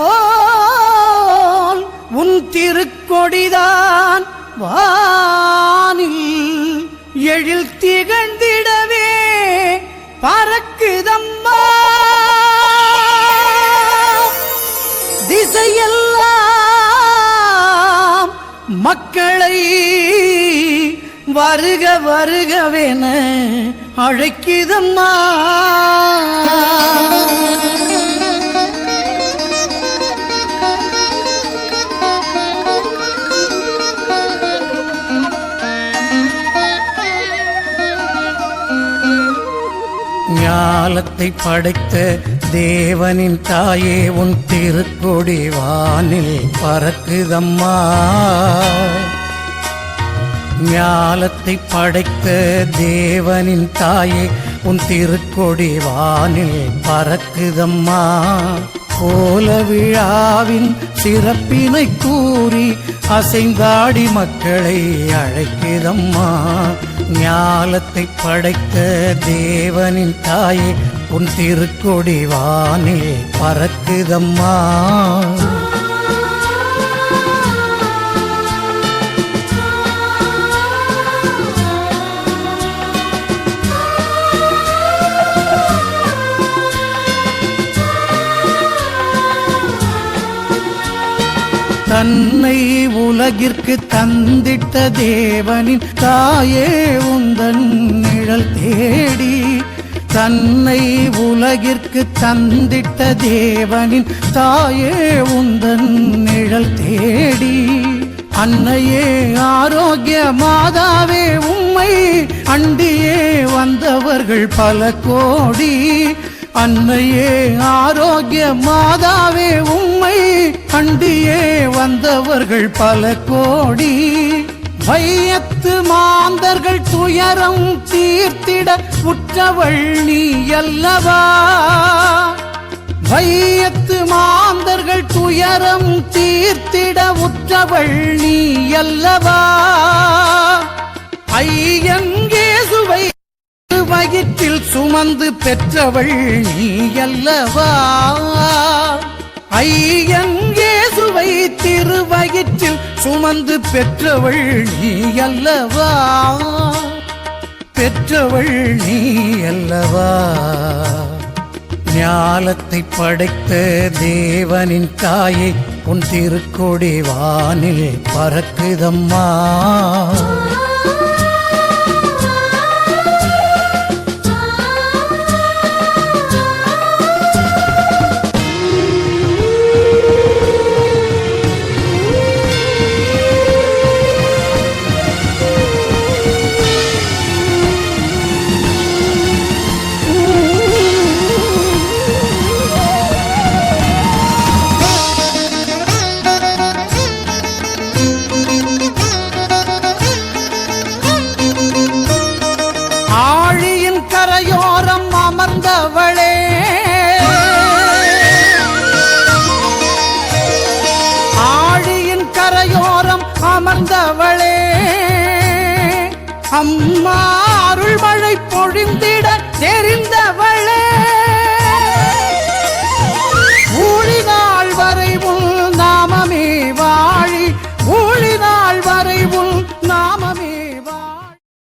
போல் உன் திருக்கொடிதான் வானில் எழில் திகழ்ந்திடவே பறக்குதம்மா. திசையெல்லாம் மக்களை வருக வருகவென அழைக்குதம்மா. ஞாலத்தை படைத்த தேவனின் தாயே உன் திருக்கொடி வானில் பறக்குதம்மா. ஞாலத்தை படைத்த தேவனின் தாயே உன் திருக்கொடி வானில் பறக்குதம்மா. கோல விழாவின் சிறப்பினை கூறி அசைந்தாடி மக்களை அழைக்குதம்மா. ஞாலத்தை படைத்த தேவனின் தாயே உன் திருக்கொடி வானில் பறக்குதம்மா. தன்னை உலகிற்கு தந்திட்ட தேவனின் தாயே உந்தன் நிழல் தேடி. தன்னை உலகிற்கு தந்திட்ட தேவனின் தாயே உந்தன் நிழல் தேடி. அன்னையே ஆரோக்கிய மாதாவே உம்மை அண்டியே வந்தவர்கள் பல கோடி. அன்னையே ஆரோக்கிய மாதாவே உம்மை அண்டியே வந்தவர்கள் பல கோடி. வையத்து மாந்தர்கள் துயரம் தீர்த்திட உற்றவள் நீ அல்லவா. வையத்து மாந்தர்கள் துயரம் தீர்த்திட உற்றவள் நீ அல்லவா. ஐயங்கேசுவை வயிற்றில் சுமந்து பெற்றவள் நீ அல்லவா. ஐயங்கேசுவை திருவயிற்றில் சுமந்து பெற்றவள் நீ அல்லவா. பெற்றவள் நீ அல்லவா. ஞாலத்தை படைத்த தேவனின் தாயை உன் திருக்கொடி வானில் பறக்குதம்மா. கரையோரம் அமர்ந்தவளே ஆழியின் கரையோரம் அமர்ந்தவளே. அம்மா அருள் மழை பொழிந்திட தெரிந்தவள்